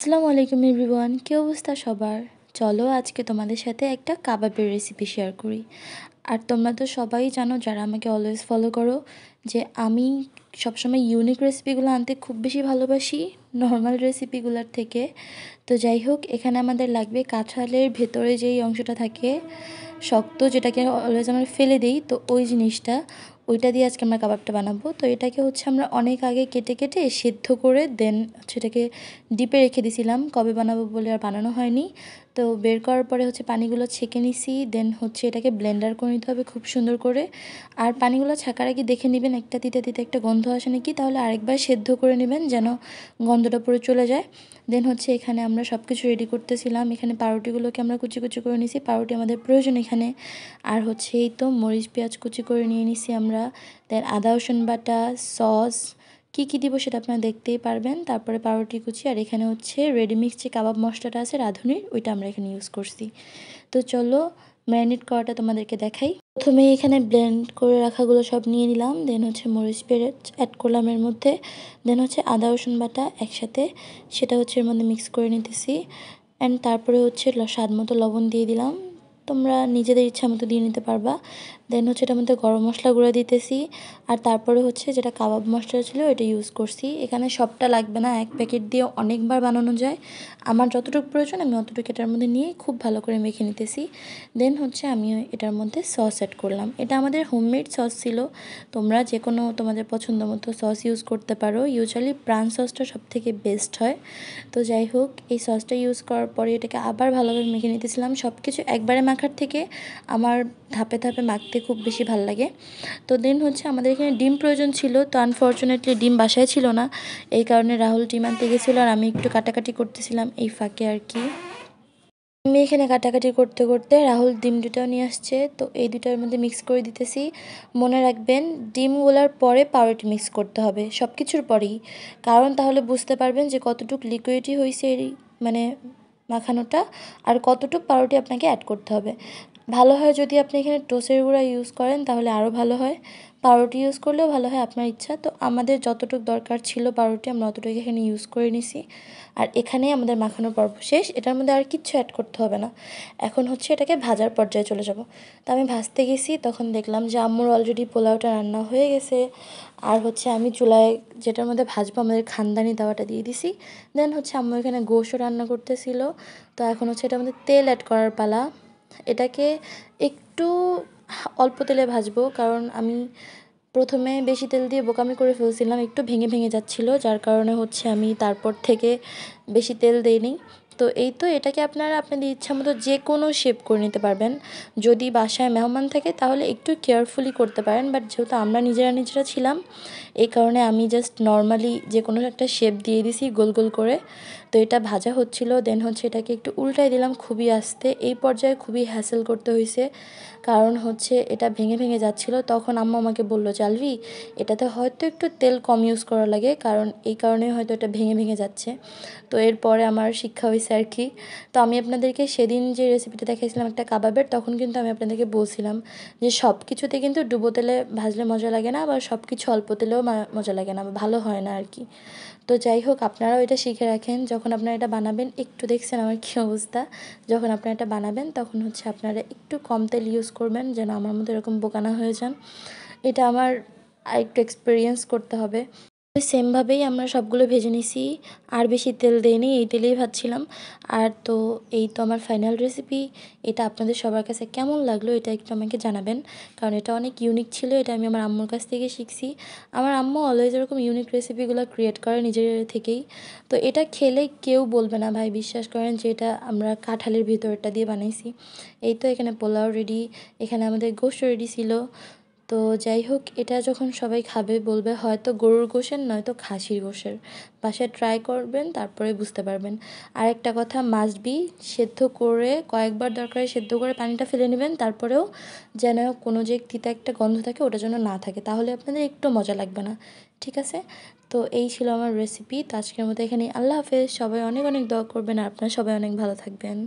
আসসালামু আলাইকুম এভরিওয়ান, কী অবস্থা সবার? চলো আজকে তোমাদের সাথে একটা কাবাবের রেসিপি শেয়ার করি। আর তোমরা তো সবাই জানো, যারা আমাকে অলওয়েজ ফলো করো, যে আমি সবসময় ইউনিক রেসিপিগুলো আনতে খুব বেশি ভালোবাসি নর্মাল রেসিপিগুলোর থেকে। তো যাই হোক, এখানে আমাদের লাগবে কাঁঠালের ভেতরে যেই অংশটা থাকে শক্ত, যেটাকে অলওয়েজ আমরা ফেলে দিই, তো ওই জিনিসটা, ওইটা দিয়ে আজকে আমরা কাবাবটা বানাবো। তো এটাকে আমরা অনেক আগে কেটে কেটে সেদ্ধ করে দেন এটাকে ডিপে রেখে দিয়েছিলাম, কবে বানাবো বলে আর বানানো হয়নি। তো বের করার পরে পানিগুলো ছেঁকে নিছি, দেন এটাকে ব্লেন্ডার করে নিতে হবে খুব সুন্দর করে। আর পানিগুলো ছাকার আগে দেখে নেবেন একটা তিতে তিতে একটা গন্ধ আসে নাকি, তাহলে আরেকবার সেদ্ধ করে নেবেন যেন গন্ধটা পুরো চলে যায়। দেন এখানে আমরা সব কিছু রেডি করতেছিলাম। এখানে পাউরুটিগুলোকে আমরা কুচি কুচি করে নিছি, পাউরুটি আমাদের প্রয়োজন এখানে। আর এই তো মরিচ পেঁয়াজ কুচি করে নিয়ে নিছি আমরা। দেন আদা রসুন বাটা, সস, কী দিব সেটা আপনারা দেখতেই পারবেন। তারপরে পাউরুটি কুচি, আর এখানে রেডিমিক্স যে কাবাব মশলাটা আছে রাঁধুনির, ওইটা আমরা এখানে ইউজ করছি। তো চলো ম্যারিনেট করাটা তোমাদেরকে দেখাই। প্রথমে এখানে ব্লেন্ড করে রাখাগুলো সব নিয়ে নিলাম, দেন মরিচ পেঁয়াজ অ্যাড করলাম এর মধ্যে, দেন আদা রসুন বাটা একসাথে, সেটা এর মধ্যে মিক্স করে নিতেছি। অ্যান্ড তারপরে স্বাদ মতো লবণ দিয়ে দিলাম, তোমরা নিজেদের ইচ্ছা মতো দিয়ে নিতে পারবা। দেন এটার মধ্যে গরম মশলা গুঁড়া দিতেছি। আর তারপরে যেটা কাবাব মশলা ছিল এটা ইউজ করছি। এখানে সবটা লাগবে না, এক প্যাকেট দিয়ে অনেকবার বানানো যায়। আমার যতটুকু প্রয়োজন আমি অতটুকু এটার মধ্যে নিয়ে খুব ভালো করে মেখে নিতেছি। দেন আমি এটার মধ্যে সস অ্যাড করলাম। এটা আমাদের হোমমেড সস ছিল, তোমরা যে কোনো তোমাদের পছন্দ মতো সস ইউজ করতে পারো। ইউজুয়ালি প্রাণ সসটা সবথেকে বেস্ট হয়। তো যাই হোক, এই সসটা ইউজ করার পরে এটাকে আবার ভালোভাবে মেখে নিতেছিলাম। সব কিছু একবারে মাখার থেকে আমার ধাপে ধাপে মাখতে খুব বেশি ভালো লাগে। তো দেন আমাদের এখানে ডিম প্রয়োজন ছিল, তো আনফর্চুনেটলি ডিম বাসায় ছিল না, এই কারণে রাহুল ডিম আনতে গেছিলো আর আমি একটু কাটাকাটি করতেছিলাম এই ফাঁকে আর কি। আমি এখানে কাটাকাটি করতে করতে রাহুল ডিম দুটাও নিয়ে আসছে, তো এই দুটার মধ্যে মিক্স করে দিতেছি। মনে রাখবেন ডিমগুলার পরে পাউরুটি মিক্স করতে হবে সব কিছুর পরেই, কারণ তাহলে বুঝতে পারবেন যে কতটুকু লিকুইডই হয়েছে এই মানে মাখানোটা, আর কতটুকু পাউরুটি আপনাকে অ্যাড করতে হবে। ভালো হয় যদি আপনি এখানে টোসের গুঁড়া ইউজ করেন, তাহলে আরও ভালো হয়। পাউরুটি ইউজ করলেও ভালো হয়, আপনার ইচ্ছা। তো আমাদের যতটুকু দরকার ছিল পাউরুটি, আমরা অতটুকু এখানে ইউজ করে নিছি। আর এখানেই আমাদের মাখানোর পর্ব শেষ, এটার মধ্যে আর কিচ্ছু অ্যাড করতে হবে না। এখন এটাকে ভাজার পর্যায়ে চলে যাব। তো আমি ভাজতে গেছি, তখন দেখলাম যে আম্মুর অলরেডি পোলাওটা রান্না হয়ে গেছে। আর আমি চুলায় যেটার মধ্যে ভাজবো আমাদের খানদানি দাওয়াটা দিয়ে দিছি। দেন আম্মু এখানে গোশও রান্না করতেছিল। তো এখন এটার মধ্যে তেল অ্যাড করার পালা। এটাকে একটু অল্প তেলে ভাজবো, কারণ আমি প্রথমে বেশি তেল দিয়ে বোকামি করে ফেলছিলাম, একটু ভেঙে ভেঙে যাচ্ছিলো, যার কারণে আমি তারপর থেকে বেশি তেল দিইনি। তো এই তো এটাকে আপনারা আপনাদের ইচ্ছা মতো যে কোনো শেপ করে নিতে পারবেন। যদি বাসায় মেহমান থাকে তাহলে একটু কেয়ারফুলি করতে পারেন, বাট যেহেতু আমরা নিজেরা নিজেরা ছিলাম, এই কারণে আমি জাস্ট নর্মালি যে কোনো একটা শেপ দিয়ে দিছি গোল গোল করে। তো এটা ভাজা হচ্ছিলো, দেন এটাকে একটু উল্টাই দিলাম খুবই আস্তে। এই পর্যায়ে খুবই হ্যাসেল করতে হয়েছে, কারণ এটা ভেঙে ভেঙে যাচ্ছিলো। তখন আম্মু আমাকে বললো, জালভি এটাতে হয়তো একটু তেল কম ইউজ করা লাগে, কারণ এই কারণে হয়তো এটা ভেঙে ভেঙে যাচ্ছে। তো এরপরে আমার শিক্ষা হয়েছে আর কি। তো আমি আপনাদেরকে সেদিন যে রেসিপিটা দেখাইছিলাম একটা কাবাবের, তখন কিন্তু আমি আপনাদেরকে বলছিলাম যে সব কিছুতে কিন্তু ডুবো তেলে ভাজলে মজা লাগে না, আবার সব কিছু অল্প তেলেও মজা লাগে না, ভালো হয় না আর কি। তো যাই হোক, আপনারাও এটা শিখে রাখেন, যখন আপনারা এটা বানাবেন। একটু দেখছেন আমার কী অবস্থা, যখন আপনারা এটা বানাবেন তখন আপনারা একটু কম তেল ইউজ করবেন, যেন আমার মতো এরকম বোকা না হয়ে যান। এটা আমার আরেকটু এক্সপিরিয়েন্স করতে হবে। ওই সেমভাবেই আমরা সবগুলো ভেজে নিছি, আর বেশি তেল দেইনি, এই তেলেই ভাজছিলাম। আর তো এই তো আমার ফাইনাল রেসিপি। এটা আপনাদের সবার কাছে কেমন লাগলো এটা একটু আমাকে জানাবেন, কারণ এটা অনেক ইউনিক ছিল। এটা আমি আমার আম্মুর কাছ থেকে শিখছি। আমার আম্মু অলওয়েজ এরকম ইউনিক রেসিপিগুলো ক্রিয়েট করে নিজের থেকেই। তো এটা খেলে কেউ বলবে না ভাই, বিশ্বাস করেন, যে এটা আমরা কাঁঠালের ভিতরটা দিয়ে বানাইছি। এই তো এখানে পোলাও রেডি, এখানে আমাদের গোশত রেডি ছিল। তো যাই হোক, এটা যখন সবাই খাবে বলবে হয়তো গরুর গোশের নয়তো খাসির গোশের। বাসায় ট্রাই করবেন, তারপরে বুঝতে পারবেন। আর একটা কথা, মাস্ট বি সেদ্ধ করে কয়েকবার দরকারে সেদ্ধ করে পানিটা ফেলে নেবেন, তারপরেও যেন কোনো যে তিতা একটা গন্ধ থাকে ওটা যেন না থাকে, তাহলে আপনাদের একটু মজা লাগবে না। ঠিক আছে? তো এই ছিল আমার রেসিপি। তো আজকের মতো এখানেই, আল্লাহ হাফেজ। সবাই অনেক অনেক দোয়া করবেন, আর আপনারা সবাই অনেক ভালো থাকবেন।